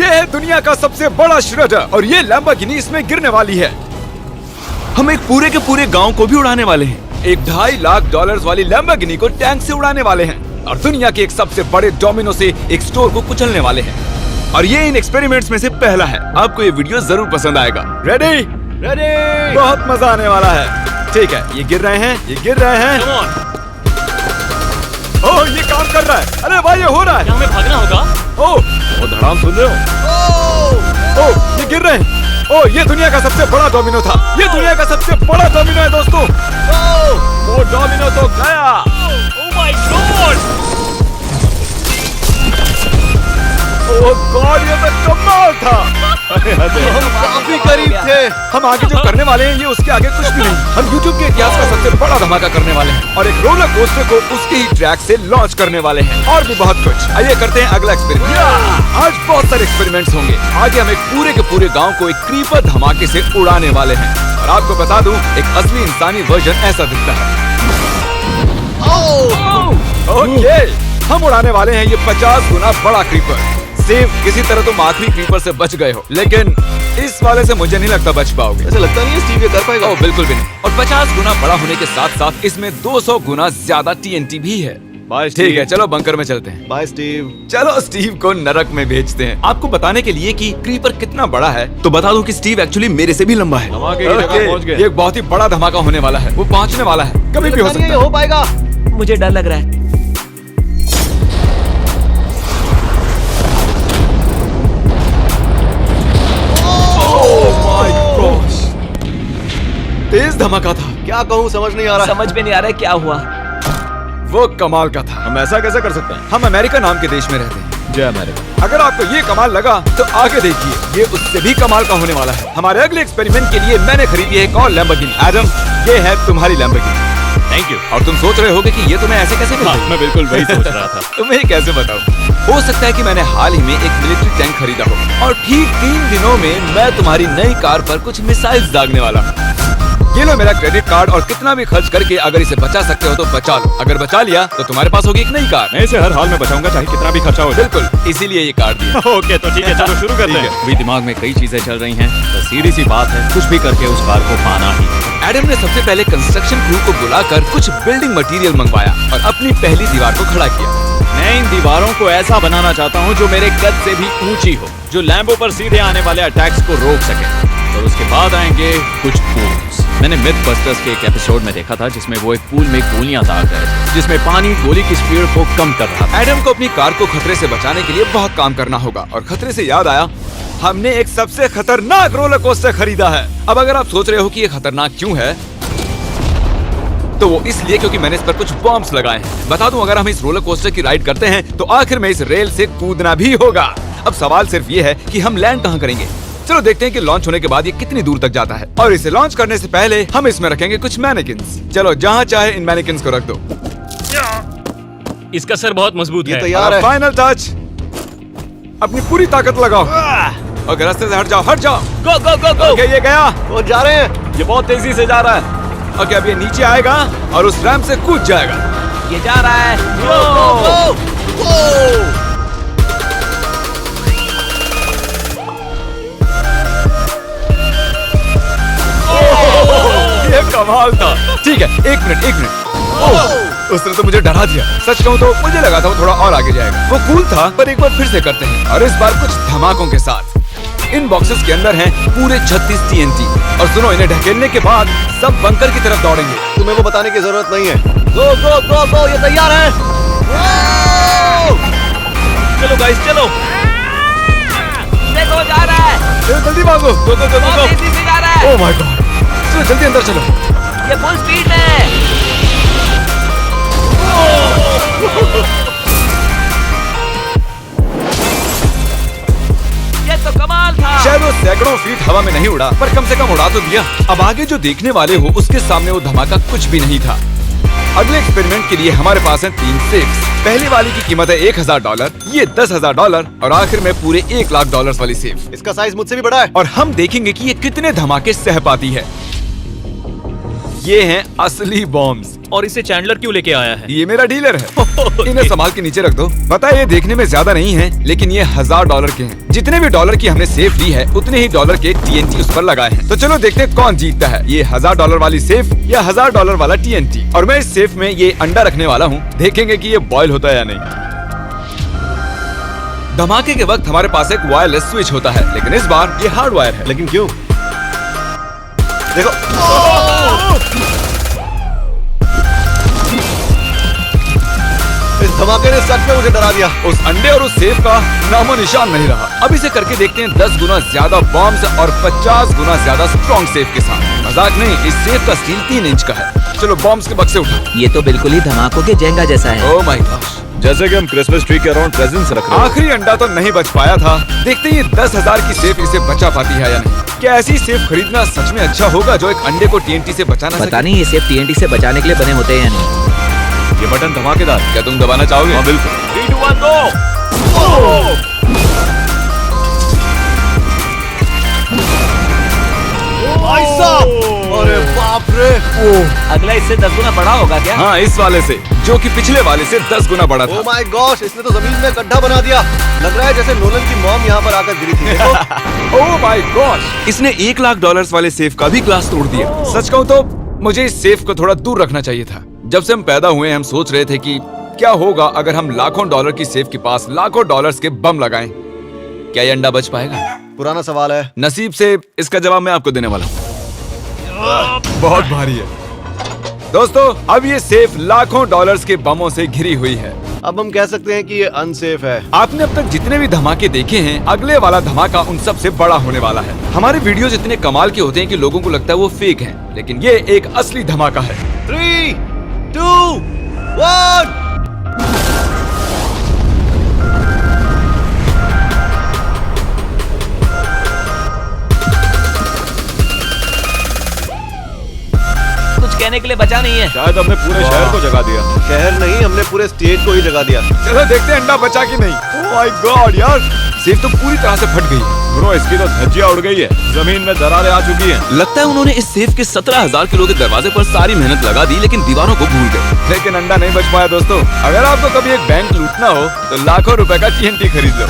ये है दुनिया का सबसे बड़ा श्रेडर और ये लैम्बोर्गिनी इसमें गिरने वाली है। हम एक पूरे के पूरे गांव को भी उड़ाने वाले हैं। एक $2.5 लाख वाली लैम्बोर्गिनी को टैंक से उड़ाने वाले हैं और दुनिया के एक सबसे बड़े डोमिनो से एक स्टोर को कुचलने वाले हैं। और ये इन एक्सपेरिमेंट्स में से पहला है। आपको ये वीडियो जरूर पसंद आएगा। रेडी? रेडी। बहुत मजा आने वाला है। ठीक है, ये गिर रहे हैं, ये गिर रहे हैं। ओह, ये काम कर रहा है। अरे भाई, ये हो रहा है। क्या हमें भागना होगा? ओह, वो धड़ाम सुन रहे हो? ओह, ये गिर रहे हैं। ओह, ये दुनिया का सबसे बड़ा डोमिनो था। ये दुनिया का सबसे बड़ा डोमिनो है दोस्तों। वो डोमिनो तो गया। Oh my God! Oh God, ये तो कमाल था। हम काफी करीब थे। हम आगे जो करने वाले हैं ये उसके आगे कुछ भी नहीं। हम YouTube के इतिहास का सबसे बड़ा धमाका करने वाले हैं और एक रोलर कोस्टर को उसके ही ट्रैक से लॉन्च करने वाले हैं और भी बहुत कुछ। आइए करते हैं अगला एक्सपेरिमेंट। आज बहुत सारे एक्सपेरिमेंट्स होंगे। आगे हम एक पूरे के पूरे गांव को एक क्रीपर धमाके से उड़ाने वाले हैं और आपको बता दूं, एक असली इंसानी वर्जन ऐसा दिखता है। ओके, हम उड़ाने वाले हैं ये 50 गुना बड़ा क्रीपर। सेव किसी तरह तुम आखिरी क्रीपर से बच गए हो, लेकिन इस वाले से मुझे नहीं लगता बच पाओगे। ऐसा लगता नहीं है स्टीव ये कर पाएगा। ओह बिल्कुल भी नहीं। और 50 गुना बड़ा होने के साथ साथ इसमें 200 गुना ज्यादा TNT भी है। ठीक है, चलो बंकर में चलते हैं। Bye Steve. चलो स्टीव को नरक में भेजते हैं। आपको बताने के लिए कि क्रीपर कितना बड़ा है तो बता दूं कि स्टीव एक्चुअली मेरे से भी लंबा है। धमाके की जगह पहुंच गए। ये एक बहुत ही बड़ा धमाका होने वाला है। वो पहुंचने वाला है, कभी भी हो सकता है। हो पाएगा। मुझे डर लग रहा है। तेज धमाका था। क्या कहूँ समझ नहीं आ रहा। समझ में नहीं आ रहा है क्या हुआ। वो कमाल का था। हम ऐसा कैसे कर सकते हैं? हम अमेरिका नाम के देश में रहते हैं। जय अमेरिका। अगर आपको ये कमाल लगा तो आगे देखिए, ये उससे भी कमाल का होने वाला है। हमारे अगले एक्सपेरिमेंट के लिए मैंने खरीदी है एक और लैम्बोर्गिनी। एडम, ये है तुम्हारी लैम्बोर्गिनी। Thank you. और तुम सोच रहे होगे कि ये तुम्हें ऐसे कैसे मिल गई? मैं बिल्कुल वही सोच रहा था। तुम्हें कैसे बताऊं? हो सकता है कि मैंने हाल ही में एक मिलिट्री टैंक खरीदा हो और ठीक 3 दिनों में मैं तुम्हारी नई कार पर कुछ मिसाइल्स दागने वाला हूँ। ये लो मेरा क्रेडिट कार्ड और कितना भी खर्च करके अगर इसे बचा सकते हो तो बचा लो। अगर बचा लिया तो तुम्हारे पास होगी एक नई कार। मैं इसे हर हाल में बचाऊंगा, चाहे कितना भी खर्चा हो जाए। बिल्कुल, इसीलिए ये कार्ड दिया। ओके, तो ठीक है, चलो शुरू करते हैं। अभी दिमाग में कई चीजें चल रही हैं, तो सीधी सी बात है, कुछ भी करके उस कार को पाना ही। एडम ने सबसे पहले कंस्ट्रक्शन क्रू को बुलाकर कुछ बिल्डिंग मटेरियल मंगवाया और अपनी पहली दीवार को खड़ा किया। मैं इन दीवारों को ऐसा बनाना चाहता हूँ जो मेरे कद से भी ऊंची हो, जो लैम्बो पर सीधे आने वाले अटैक्स को रोक सके। और उसके बाद आएंगे कुछ पूल्स। मैंने मिथबस्टर्स के एक एपिसोड में देखा था जिसमें वो एक पूल में गोलियां दाग रहे थे, जिसमें पानी गोली की स्पीड को कम कर रहा था। एडम को अपनी कार को खतरे से बचाने के लिए बहुत काम करना होगा और खतरे से याद आया, हमने एक सबसे खतरनाक रोलर कोस्टर खरीदा है। अब अगर आप सोच रहे हो कि ये खतरनाक क्यों है, तो वो इसलिए क्योंकि मैंने इस पर कुछ बॉम्ब्स लगाए हैं। बता दूं, अगर हम इस रोलर कोस्टर की राइड करते हैं तो आखिर में इस रेल से कूदना भी होगा। अब सवाल सिर्फ ये है कि हम लैंड कहाँ करेंगे। चलो देखते हैं कि लॉन्च होने के बाद ये कितनी दूर तक जाता है। और इसे लॉन्च करने से पहले हम इसमें रखेंगे कुछ मैनेकिन्स। चलो जहाँ चाहे इन मैनेकिन्स को रख दो। इसका सर बहुत मजबूत है। तैयार है। Final touch. अपनी पूरी ताकत लगाओ। ओके, रास्ते से हट जाओ, हट जाओ। गो गो गो गो। ओके, ये गया। वो जा रहे हैं। ये बहुत तेजी से जा रहा है। ओके, अब ये नीचे आएगा और उस रैंप से कूद जाएगा। ये जा रहा है। ये कमाल था। ठीक है, एक मिनट। उसने तो मुझे डरा दिया। सच कहूँ तो मुझे लगा था वो थोड़ा और आगे जाएगा। वो कूल था, पर एक बार फिर से करते हैं और इस बार कुछ धमाकों के साथ। इन बॉक्सेस के अंदर हैं पूरे 36 TNT और सुनो, इन्हें ढकेलने के बाद सब बंकर की तरफ दौड़ेंगे। तुम्हें वो बताने की जरूरत नहीं है। गो गो गो गो, ये तैयार है। चलो गाइस, चलो। देखो, जा रहा है। जल्दी भागो। गो गो गो गो। बहुत तेजी से जा रहा है। Oh my God. चलो जल्दी अंदर चलो। ये फुल स्पीड में। ये तो कमाल था। शायद वो सैकड़ों फीट हवा में नहीं उड़ा, पर कम से कम उड़ा तो दिया। अब आगे जो देखने वाले हो उसके सामने वो धमाका कुछ भी नहीं था। अगले एक्सपेरिमेंट के लिए हमारे पास हैं 3 सेफ्स। पहली वाली की कीमत है $1000, ये $10,000 और आखिर में पूरे $1 लाख वाली सेफ। इसका साइज मुझसे भी बड़ा है। और हम देखेंगे कि ये कितने धमाके सह पाती है। ये हैं असली बॉम्ब्स। और इसे चैंडलर क्यों लेके आया है? ये मेरा डीलर है। इन्हें संभाल के नीचे रख दो। पता है ये देखने में ज्यादा नहीं है, लेकिन ये $1000 के हैं। जितने भी डॉलर की हमने सेफ ली है, उतने ही डॉलर के TNT उस पर लगाए हैं। तो चलो देखते हैं कौन जीतता है, ये $1000 वाली सेफ या $1000 वाला TNT। और मैं इस सेफ में ये अंडा रखने वाला हूँ, देखेंगे कि ये बॉयल होता है या नहीं। धमाके के वक्त हमारे पास एक वायरलेस स्विच होता है, लेकिन इस बार ये हार्ड वायर है। लेकिन क्यों? देखो, इस धमाके ने सच में मुझे डरा दिया। उस अंडे और उस सेफ का नामो निशान नहीं रहा। अब इसे करके देखते हैं 10 गुना ज्यादा बॉम्ब्स और 50 गुना ज्यादा स्ट्रॉन्ग सेफ के साथ। मजाक नहीं, इस सेफ का स्टील 3 इंच का है। चलो बॉम्ब्स के बक्से उठा। ये तो बिल्कुल ही धमाकों के जेंगा जैसा है। ओह माय गॉश, जैसे कि हम क्रिसमस ट्री के अराउंड प्रेजेंट्स रख रहे हैं। आखिरी अंडा तो नहीं बच पाया था। देखते हैं ये 10,000 की सेफ इसे बचा पाती है या नहीं। क्या ऐसी सेफ खरीदना सच में अच्छा होगा जो एक अंडे को TNT से बचाना सके? पता नहीं ये सिर्फ TNT से बचाने के लिए बने होते हैं या नहीं। ये बटन धमाकेदार। क्या तुम दबाना चाहोगे? हाँ बिल्कुल। 3, 2, 1 गो। भाई साहब, अरे बाप रे। अगला इससे 10 गुना बड़ा होगा क्या? हाँ, इस वाले से, जो कि पिछले वाले से 10 गुना बड़ा ओह था। माय गॉश, इसने तो जमीन में गड्ढा बना दिया। लग रहा है जैसे नोलन की मॉम यहाँ पर आकर गिरी थी। देखो। ओह माय गॉश, इसने $1,00,000 वाले सेफ का भी ग्लास तोड़ दिया। सच कहूँ तो मुझे इस सेफ को थोड़ा दूर रखना चाहिए था। जब से हम पैदा हुए हम सोच रहे थे कि क्या होगा अगर हम लाखों डॉलर की सेफ के पास लाखों डॉलर्स के बम लगाएं। क्या ये अंडा बच पाएगा? पुराना सवाल है। नसीब से इसका जवाब मैं आपको देने वाला हूँ। बहुत भारी है दोस्तों। अब ये सेफ लाखों डॉलर्स के बमों से घिरी हुई है। अब हम कह सकते हैं कि ये अनसेफ है। आपने अब तक जितने भी धमाके देखे हैं, अगले वाला धमाका उन सब से बड़ा होने वाला है। हमारे वीडियोस इतने कमाल के होते हैं कि लोगों को लगता है वो फेक हैं, लेकिन ये एक असली धमाका है। 3, 2, 1। कुछ कहने के लिए बचा नहीं है। शायद हमने पूरे शहर को जगा दिया। शहर नहीं, हमने पूरे स्टेट को ही जगा दिया। चलो देखते हैं अंडा बचा कि नहीं। ओह माय गॉड यार, सेफ तो पूरी तरह से फट गई। ब्रो, इसकी तो धज्जियां उड़ गई है। जमीन में दरारें आ चुकी हैं। लगता है उन्होंने इस सेफ के 17,000 किलो के दरवाजे पर सारी मेहनत लगा दी, लेकिन दीवारों को भूल गए। लेकिन अंडा नहीं बच पाया दोस्तों। अगर आपको कभी एक बैंक लूटना हो तो लाखों रुपए का TNT खरीद लो।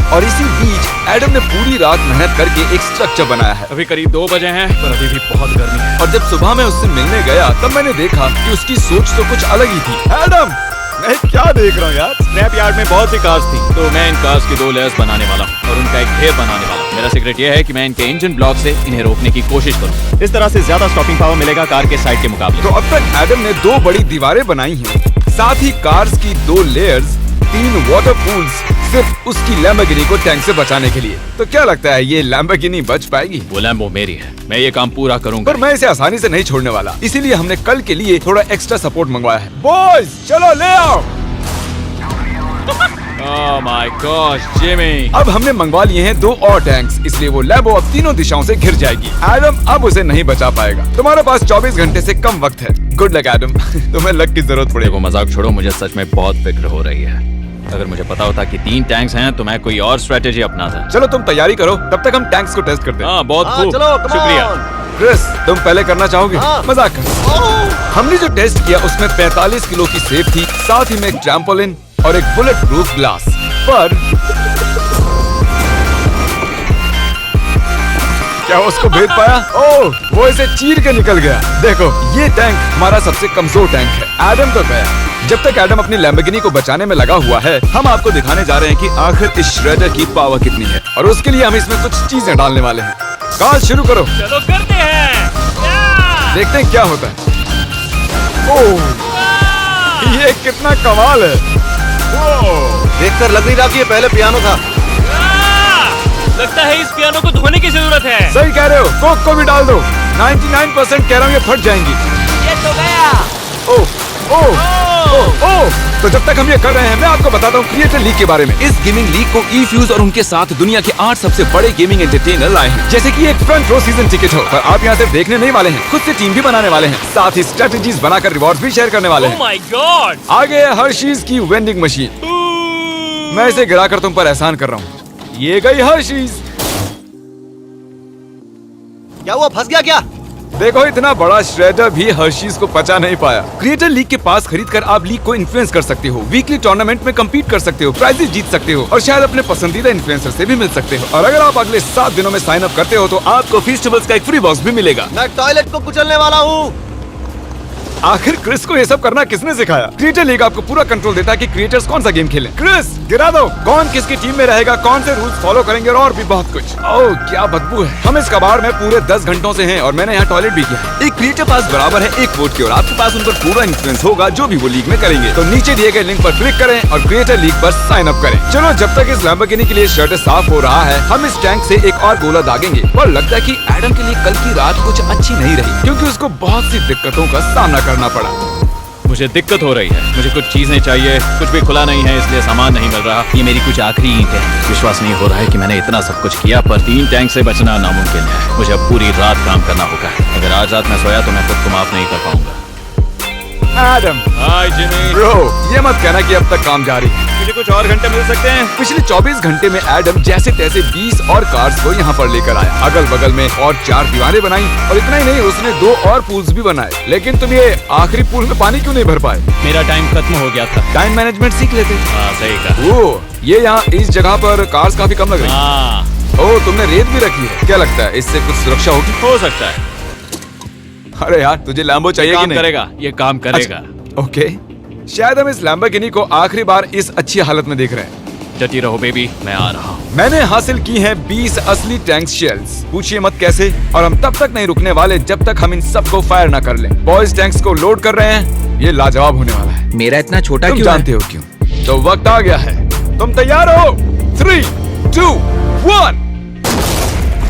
और इसी बीच एडम ने पूरी रात मेहनत करके एक स्ट्रक्चर बनाया है। अभी करीब 2 बजे हैं, पर अभी भी बहुत गर्मी है। और जब सुबह मैं उससे मिलने गया तब मैंने देखा कि उसकी सोच तो कुछ अलग ही थी। एडम, मैं क्या देख रहा हूँ यार? स्क्रैप यार्ड में बहुत सी कार्स थी, तो मैं इन कार्स की 2 लेयर्स बनाने वाला हूँ और उनका एक ढेर बनाने वाला हूँ। मेरा सीक्रेट ये है कि मैं इनके इंजन ब्लॉक से इन्हें रोकने की कोशिश करूँ। इस तरह से ज्यादा स्टॉपिंग पावर मिलेगा कार के साइड के मुकाबले। तो अब तक एडम ने 2 बड़ी दीवारें बनाई हैं, साथ ही कार्स की 2 लेयर्स, 3 वाटर पूल्स, सिर्फ उसकी लैम्बोर्गिनी को टैंक से बचाने के लिए। तो क्या लगता है ये लैम्बोर्गिनी बच पाएगी? वो लैम्बो मेरी है, मैं ये काम पूरा करूंगा। पर मैं इसे आसानी से नहीं छोड़ने वाला, इसीलिए हमने कल के लिए थोड़ा एक्स्ट्रा सपोर्ट मंगवाया है। बॉयज चलो ले आओ। Oh my gosh, Jimmy. अब हमने मंगवा लिए हैं 2 और टैंक्स, इसलिए वो लैम्बो अब तीनों दिशाओं से घिर जाएगी। एडम अब उसे नहीं बचा पाएगा। तुम्हारे पास 24 घंटे से कम वक्त है। Good luck Adam. तुम्हें लक की जरूरत पड़ेगी। देखो, मजाक छोड़ो, मुझे सच में बहुत फिक्र हो रही है। अगर मुझे पता होता कि 3 टैंक्स हैं तो मैं कोई और स्ट्रेटेजी अपनाता। चलो तुम तैयारी करो, तब तक हम टैंक्स को टेस्ट करते हैं। हाँ, बहुत हाँ, खूब, चलो, come शुक्रिया। on। क्रिस, तुम पहले करना चाहोगे? हाँ। मजाक कर। हमने जो टेस्ट किया उसमें 45 किलो की सेफ थी, साथ ही में एक ट्रैम्पोलिन और एक बुलेट प्रूफ ग्लास। पर क्या वो उसको भेद पाया? ओह, वो इसे चीर के निकल गया। देखो, ये टैंक हमारा सबसे कमजोर टैंक है। एडम तो गया। जब तक एडम अपनी लैम्बोर्गिनी को बचाने में लगा हुआ है, हम आपको दिखाने जा रहे हैं कि आखिर इस श्रेडर की पावर कितनी है, और उसके लिए हम इसमें कुछ चीजें डालने वाले हैं। कार शुरू करो। चलो करते हैं। देखते हैं क्या होता है। ओह, ये कितना कमाल है। देखकर लग नहीं रहा कि ये पहले पियानो था। लगता है इस पियानो को धोने की जरूरत है। सही कह रहे हो, कोक को भी डाल दो। 99% कह रहा हूँ ये फट जाएंगी। ये तो गया। ओह ओह ओह ओह। तो जब तक हम ये कर रहे हैं, मैं आपको बताता हूँ क्रिएटर लीग के बारे में। इस गेमिंग लीग को E-Fuse और उनके साथ दुनिया के 8 सबसे बड़े गेमिंग एंटरटेनर लाए हैं। जैसे कि एक फ्रंट रो सीजन टिकट हो, पर आप यहाँ सिर्फ देखने नहीं वाले हैं, खुद से टीम भी बनाने वाले हैं, साथ ही स्ट्रेटेजीज बनाकर रिवॉर्ड भी शेयर करने वाले हैं। My God. आगे है हर्शीज की वेंडिंग मशीन। मैं इसे गिराकर तुम पर एहसान कर रहा हूँ। ये गई हर्शीज। क्या हुआ, फंस गया क्या? देखो इतना बड़ा श्रेडर भी हर्शीज को पचा नहीं पाया। क्रिएटर लीग के पास खरीद कर आप लीग को इन्फ्लुएंस कर सकते हो, वीकली टूर्नामेंट में कम्पीट कर सकते हो, प्राइजेस जीत सकते हो और शायद अपने पसंदीदा इन्फ्लुएंसर से भी मिल सकते हो। और अगर आप अगले 7 दिनों में साइन अप करते हो तो आपको फेस्टिवल्स का एक फ्री बॉक्स भी मिलेगा। मैं टॉयलेट को कुचलने वाला हूँ। आखिर क्रिस को ये सब करना किसने सिखाया? क्रिएटर लीग आपको पूरा कंट्रोल देता है कि क्रिएटर्स कौन सा गेम खेलें। क्रिस गिरा दो, कौन किसकी टीम में रहेगा, कौन से रूल्स फॉलो करेंगे और भी बहुत कुछ। ओह क्या बदबू है। हम इस कबाड़ में पूरे 10 घंटों से हैं और मैंने यहाँ टॉयलेट भी किया है। एक क्रिएटर पास बराबर है एक वोट के और आपके पास उन पर पूरा इन्फ्लुएंस होगा जो भी वो लीग में करेंगे। तो नीचे दिए गए लिंक पर क्लिक करें और क्रिएटर लीग पर साइन अप करें। चलो जब तक इस लैम्बोर्गिनी के लिए शर्ट साफ हो रहा है हम इस टैंक से एक और गोला दागेंगे। पर लगता है कि एडम के लिए कल की रात कुछ अच्छी नहीं रही क्योंकि उसको बहुत सी दिक्कतों का सामना करना पड़ा। मुझे दिक्कत हो रही है, मुझे कुछ चीजें चाहिए, कुछ भी खुला नहीं है इसलिए सामान नहीं मिल रहा। ये मेरी कुछ आखिरी ईंट है। विश्वास नहीं हो रहा है कि मैंने इतना सब कुछ किया पर 3 टैंक से बचना नामुमकिन है। मुझे अब पूरी रात काम करना होगा। अगर आज रात में सोया तो मैं खुद को माफ नहीं कर पाऊंगा। एडम हाय जिमी। ब्रो ये मत कहना कि अब तक काम जारी है। मुझे कुछ और घंटे मिल सकते हैं? पिछले 24 घंटे में एडम जैसे तैसे 20 और कार्स को यहाँ पर लेकर आया। अगल बगल में और 4 दीवारें बनाई और इतना ही नहीं उसने 2 और पूल्स भी बनाए। लेकिन तुम ये आखिरी पूल में पानी क्यों नहीं भर पाए? मेरा टाइम खत्म हो गया था। टाइम मैनेजमेंट सीख लेते। हाँ सही कहा। ओ ये यहाँ इस जगह पर कार्स काफी कम लग रही है। हाँ ओ तुमने रेत भी रखी है। क्या लगता है इससे कुछ सुरक्षा होगी? हो सकता है। अरे यार तुझे लैम्बो चाहिए कि काम नहीं? करेगा, ये काम करेगा। ओके शायद हम इस लैम्बोर्गिनी को आखिरी बार इस अच्छी हालत में देख रहे हैं। डटी रहो बेबी, मैं आ रहा हूँ। मैंने हासिल की हैं 20 असली टैंक शेल्स। पूछिए मत कैसे और हम तब तक नहीं रुकने वाले जब तक हम इन सबको फायर ना कर लें। बॉयज टैंक्स को लोड कर रहे हैं। ये लाजवाब होने वाला है। मेरा इतना छोटा तुम क्यों जानते हो क्यों? तो वक्त आ गया है। तुम तैयार हो? 3, 2, 1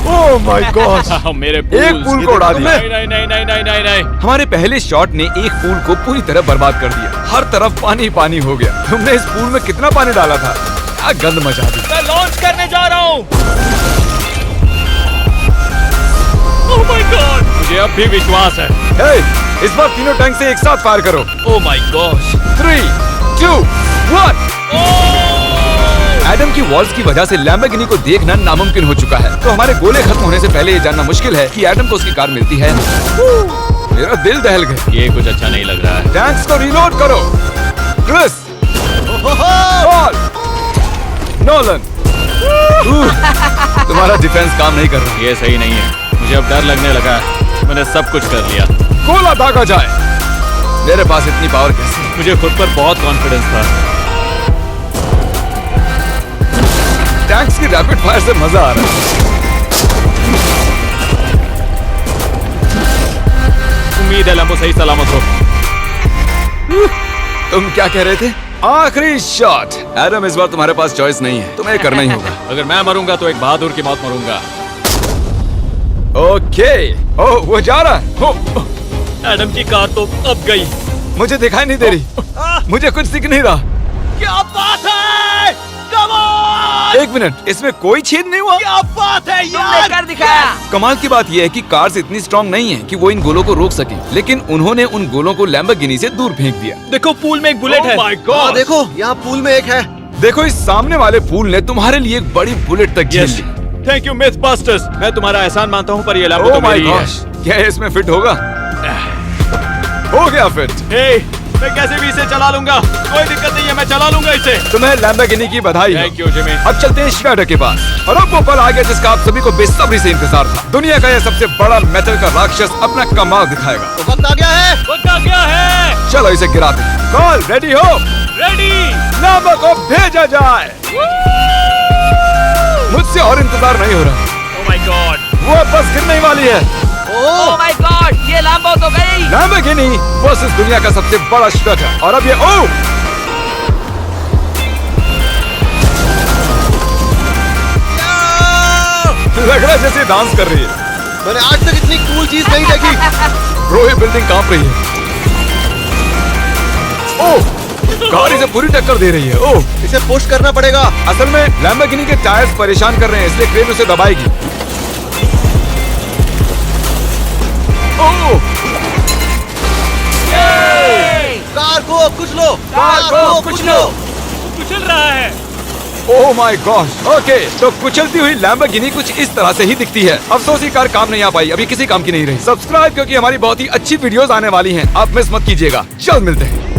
ओह माय गॉड मेरे एक पूल को उड़ा दिया। नहीं नहीं नहीं नहीं नहीं नहीं। हमारे पहले शॉट ने एक पूल को पूरी तरह बर्बाद कर दिया। हर तरफ पानी पानी हो गया। तुमने इस पूल में कितना पानी डाला था? क्या गंद मचा दी। मैं लॉन्च करने जा रहा हूँ। ओह माय गॉड मुझे अब भी विश्वास है। हे, इस बार तीनों टैंक से एक साथ फायर करो। Oh my God. 3, 2, 1 एडम की वॉल्स की वजह से लैम्बोर्गिनी को देखना नामुमकिन हो चुका है। तो हमारे गोले खत्म होने से पहले ये जानना मुश्किल है कि एडम को उसकी कार मिलती है। मेरा दिल दहल गया। ये कुछ अच्छा नहीं लग रहा है। टैंक्स को रीलोड करो। Chris, Paul, Nolan. तुम्हारा डिफेंस काम नहीं कर रहा। ये सही नहीं है। मुझे अब डर लगने लगा है। मैंने सब कुछ कर लिया। गोला दागा जाए। मेरे पास इतनी पावर कैसे? मुझे खुद पर बहुत कॉन्फिडेंस था। टैंक्स की रैपिड फायर से मजा आ रहा है। उम्मीद है लंबो सही सलामत हो। तुम क्या कह रहे थे? आखिरी शॉट। एडम इस बार तुम्हारे पास चॉइस नहीं है, तुम्हें करना ही होगा। अगर मैं मरूंगा तो एक बहादुर की मौत मरूंगा। ओके ओह वो जा रहा है। ओह, एडम की कार तो अब गई। मुझे दिखाई नहीं दे रही। मुझे कुछ दिख नहीं रहा। क्या बात है? Come on! एक मिनट, इसमें कोई छेद नहीं हुआ। क्या बात है तुमने कर दिखाया। कमाल की बात यह है कि कार्स इतनी स्ट्रांग नहीं है कि वो इन गोलों को रोक सके, लेकिन उन्होंने उन गोलों को लैम्बोर्गिनी से दूर फेंक दिया। देखो पूल में एक बुलेट है। हाँ, देखो यहाँ पूल में एक है। देखो इस सामने वाले पूल ने तुम्हारे लिए एक बड़ी बुलेट तक झेल ली। Thank you MythBusters. मैं तुम्हारा एहसान मानता हूँ पर ये लैम्बो तो ओह माय मेरी है। गॉश, क्या इसमें फिट होगा? हो गया फिट। हे, मैं कैसे भी इसे चला लूंगा। कोई दिक्कत नहीं है, मैं चला लूंगा इसे। तुम्हें लैम्बोर्गिनी की बधाई हो। Thank you Jimmy. अब चलते हैं श्रेडर के पास। और अब वो पल आ गया जिसका आप सभी को बेसब्री से इंतजार था। दुनिया का यह सबसे बड़ा मेटल का राक्षस अपना कमाल दिखाएगा। तो वक्त आ गया है। वक्त आ गया है। चलो इसे गिराते हैं। कॉल रेडी हो? रेडी। लैम्बो को भेजा जाए। मुझसे और इंतजार नहीं हो रहा। Oh my God. वो बस गिरने ही वाली है। ओह माय गॉड ये लैम्बो तो गई। लैम्बोर्गिनी बस इस दुनिया का सबसे बड़ा श्रेडर। और अब ये ओ लग रहा है जैसे डांस कर रही है। मैंने आज तक इतनी कूल चीज नहीं देखी। ब्रो ये बिल्डिंग कांप रही है। ओह कार इसे पूरी टक्कर दे रही है। ओह इसे पुश करना पड़ेगा। असल में लैम्बोर्गिनी के टायर्स परेशान कर रहे हैं इसलिए क्रेन उसे दबाएगी। ओह कार को कुचलो। कार को कुचलो। कुचल रहा है। Oh my God. ओके, तो कुचलती हुई लैम्बोर्गिनी कुछ इस तरह से ही दिखती है। अफसोस ये कार काम नहीं आ पाई, अभी किसी काम की नहीं रही। सब्सक्राइब, क्योंकि हमारी बहुत ही अच्छी वीडियोस आने वाली हैं। आप मिस मत कीजिएगा। जल्द मिलते हैं।